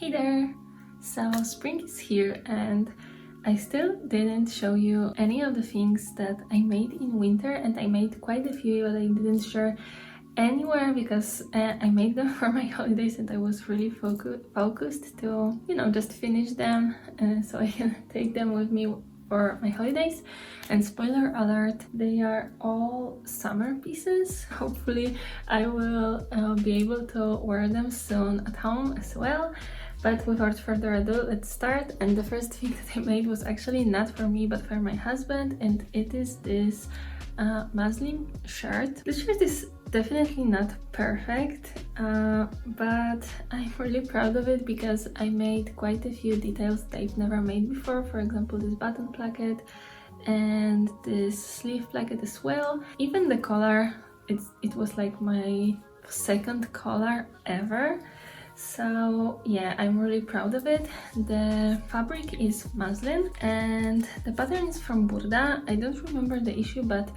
Hey there! So spring is here and I still didn't show you any of the things that I made in winter, and I made quite a few but I didn't share anywhere because I made them for my holidays and I was really focused to, just finish them so I can take them with me for my holidays. And spoiler alert, they are all summer pieces. Hopefully I will be able to wear them soon at home as well. But without further ado, let's start. And the first thing that I made was actually not for me but for my husband, and it is this muslin shirt. This shirt is definitely not perfect, but I'm really proud of it because I made quite a few details that I've never made before. For example, this button placket and this sleeve placket as well. Even the collar, it was like my second collar ever. So yeah, I'm really proud of it. The fabric is muslin and the pattern is from Burda. I don't remember the issue, but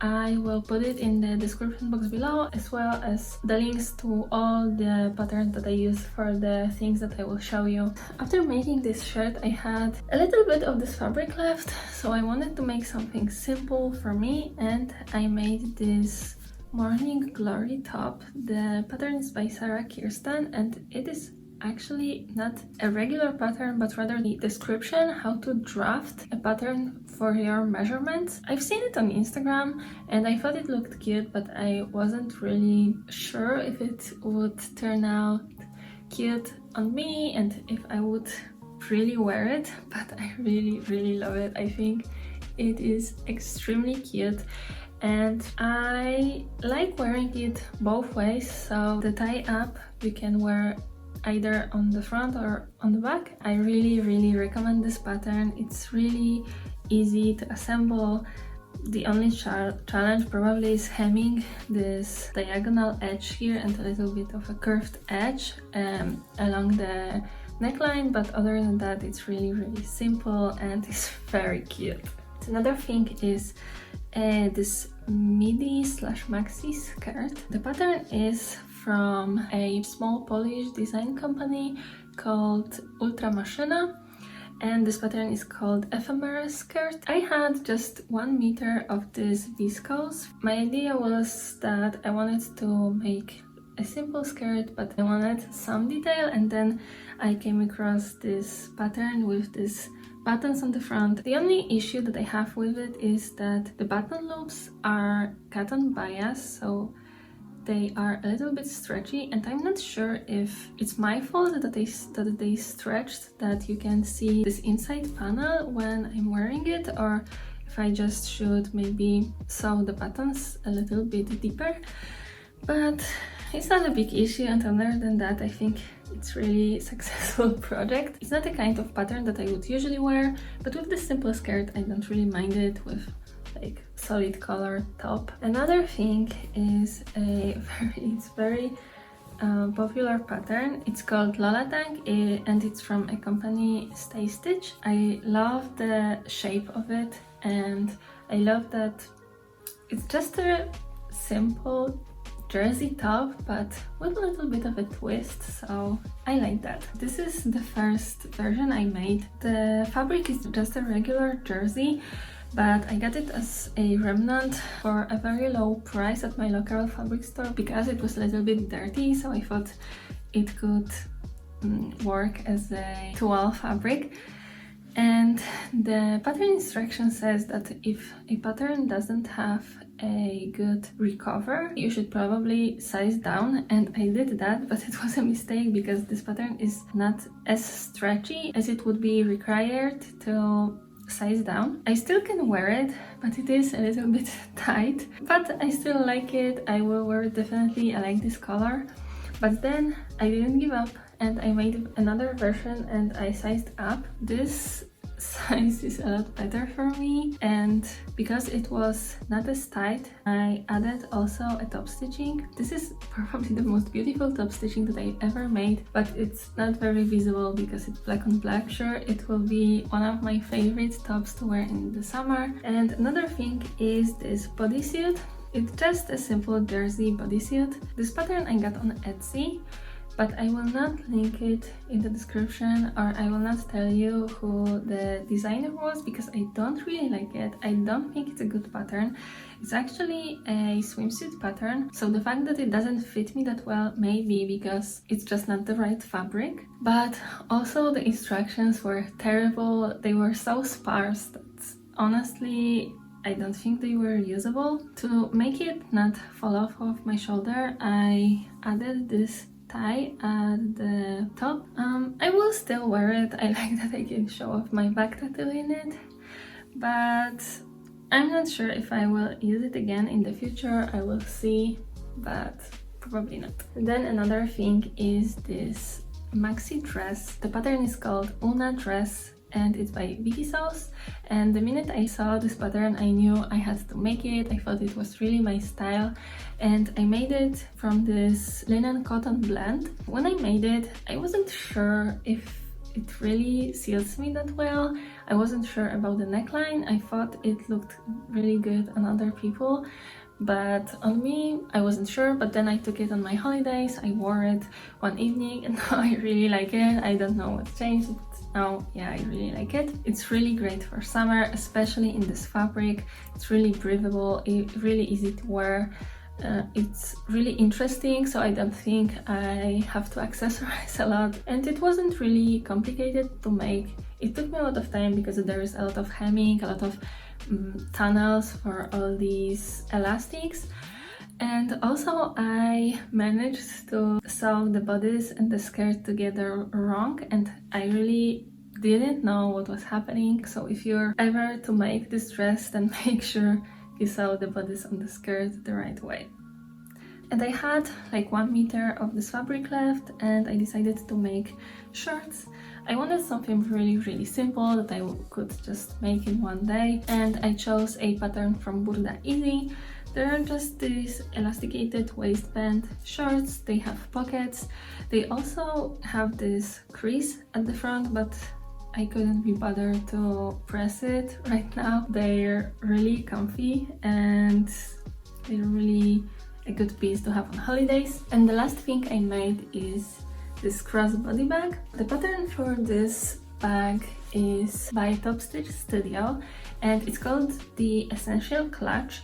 I will put it in the description box below, as well as the links to all the patterns that I use for the things that I will show you. After making this shirt, I had a little bit of this fabric left, so I wanted to make something simple for me, and I made this Morning Glory top. The pattern is by Sarah Kirsten and it is actually not a regular pattern but rather the description how to draft a pattern for your measurements. I've seen it on Instagram and I thought it looked cute, but I wasn't really sure if it would turn out cute on me and if I would really wear it, but I really love it. I think it is extremely cute. And I like wearing it both ways, so the tie up you can wear either on the front or on the back. I really recommend this pattern. It's really easy to assemble. The only challenge probably is hemming this diagonal edge here and a little bit of a curved edge along the neckline, but other than that it's really simple and it's very cute. Another thing is this midi / maxi skirt. The pattern is from a small Polish design company called Ultra Maszyna, and this pattern is called Ephemera skirt. I had just 1 meter of this viscose. My idea was that I wanted to make a simple skirt, but I wanted some detail, and then I came across this pattern with this buttons on the front. The only issue that I have with it is that the button loops are cotton bias, so they are a little bit stretchy, and I'm not sure if it's my fault that they stretched, that you can see this inside panel when I'm wearing it, or if I just should maybe sew the buttons a little bit deeper. But it's not a big issue, and other than that I think it's really successful project. It's not the kind of pattern that I would usually wear, but with this simple skirt I don't really mind it with like solid color top. Another thing is it's very popular pattern. It's called Lola tank and it's from a company Stay Stitch. I love the shape of it and I love that it's just a simple jersey top but with a little bit of a twist, so I like that. This is the first version I made. The fabric is just a regular jersey, but I got it as a remnant for a very low price at my local fabric store because it was a little bit dirty, so I thought it could work as a toile fabric. And the pattern instruction says that if a pattern doesn't have a good recover, you should probably size down, and I did that, but it was a mistake because this pattern is not as stretchy as it would be required to size down. I still can wear it, but it is a little bit tight, but I still like it. I will wear it definitely. I like this color. But then I didn't give up and I made another version and I sized up. This size is a lot better for me, and because it was not as tight, I added also a top stitching. This is probably the most beautiful top stitching that I've ever made, but it's not very visible because it's black on black. Sure, it will be one of my favorite tops to wear in the summer. And another thing is this bodysuit. It's just a simple jersey bodysuit. This pattern I got on Etsy, but I will not link it in the description, or I will not tell you who the designer was, because I don't really like it. I don't think it's a good pattern. It's actually a swimsuit pattern, so the fact that it doesn't fit me that well may be because it's just not the right fabric. But also the instructions were terrible. They were so sparse that honestly I don't think they were usable. To make it not fall off of my shoulder, I added this tie at the top. I will still wear it. I like that I can show off my back tattoo in it, but I'm not sure if I will use it again in the future. I will see, but probably not. And then another thing is this maxi dress. The pattern is called Una dress and it's by Vicky Sauce. And the minute I saw this pattern, I knew I had to make it. I thought it was really my style, and I made it from this linen cotton blend. When I made it, I wasn't sure if it really suits me that well. I wasn't sure about the neckline. I thought it looked really good on other people, but on me I wasn't sure. But then I took it on my holidays, I wore it one evening, and now I really like it. I don't know what changed, but now yeah, I really like it. It's really great for summer, especially in this fabric. It's really breathable, really easy to wear. It's really interesting, so I don't think I have to accessorize a lot, and it wasn't really complicated to make. It took me a lot of time because there is a lot of hemming, a lot of tunnels for all these elastics, and also I managed to sew the bodice and the skirt together wrong, and I really didn't know what was happening. So if you're ever to make this dress, then make sure you sew the bodice on the skirt the right way. And I had like 1 meter of this fabric left, and I decided to make shorts. I wanted something really simple that I could just make in one day, and I chose a pattern from Burda Easy. There are just these elasticated waistband shorts. They have pockets. They also have this crease at the front, but I couldn't be bothered to press it right now. They're really comfy and they're really a good piece to have on holidays. And the last thing I made is this crossbody bag. The pattern for this bag is by Top Stitch Studio, and it's called the Essential Clutch.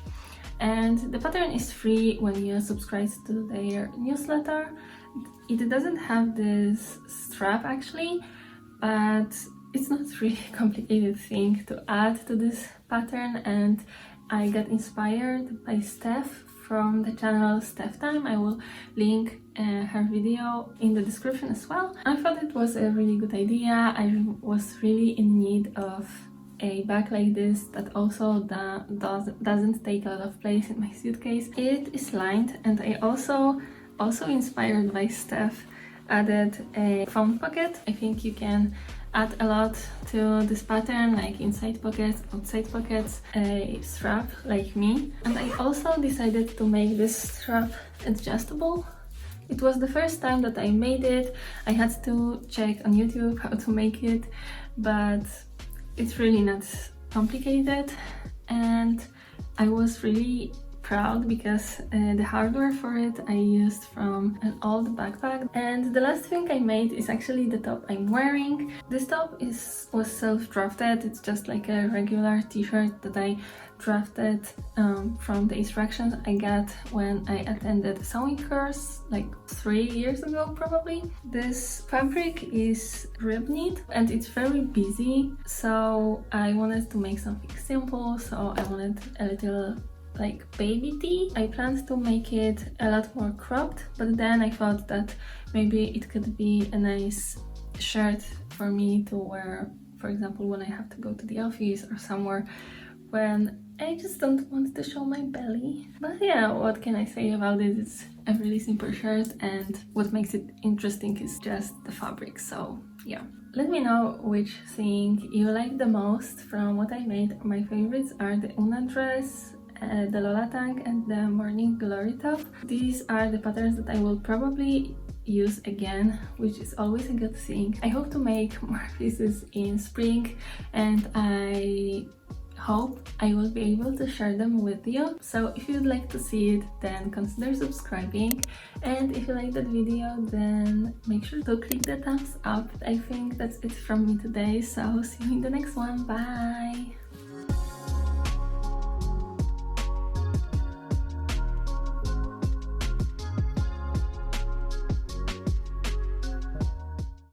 And the pattern is free when you subscribe to their newsletter. It doesn't have this strap actually, but it's not really a complicated thing to add to this pattern, and I got inspired by Steph from the channel Steph Time. I will link her video in the description as well. I thought it was a really good idea. I was really in need of a bag like this that also doesn't take a lot of place in my suitcase. It is lined, and I also inspired by Steph added a phone pocket. I think you can add a lot to this pattern, like inside pockets, outside pockets, a strap like me. And I also decided to make this strap adjustable. It was the first time that I made it. I had to check on YouTube how to make it, but it's really not complicated, and I was really proud because the hardware for it I used from an old backpack. And the last thing I made is actually the top I'm wearing. This top was self-drafted. It's just like a regular t-shirt that I drafted from the instructions I got when I attended a sewing course like 3 years ago probably. This fabric is rib knit and it's very busy, so I wanted to make something simple, so I wanted a little like baby tee. I planned to make it a lot more cropped, but then I thought that maybe it could be a nice shirt for me to wear, for example, when I have to go to the office or somewhere when I just don't want to show my belly. But yeah, what can I say about it? It's a really simple shirt, and what makes it interesting is just the fabric, so yeah. Let me know which thing you like the most from what I made. My favorites are the Una dress, the Lola tank, and the morning glory top. These are the patterns that I will probably use again, which is always a good thing. I hope to make more pieces in spring, and I hope I will be able to share them with you. So if you'd like to see it, then consider subscribing, and if you like that video, then make sure to click the thumbs up. I think that's it from me today, so see you in the next one. Bye!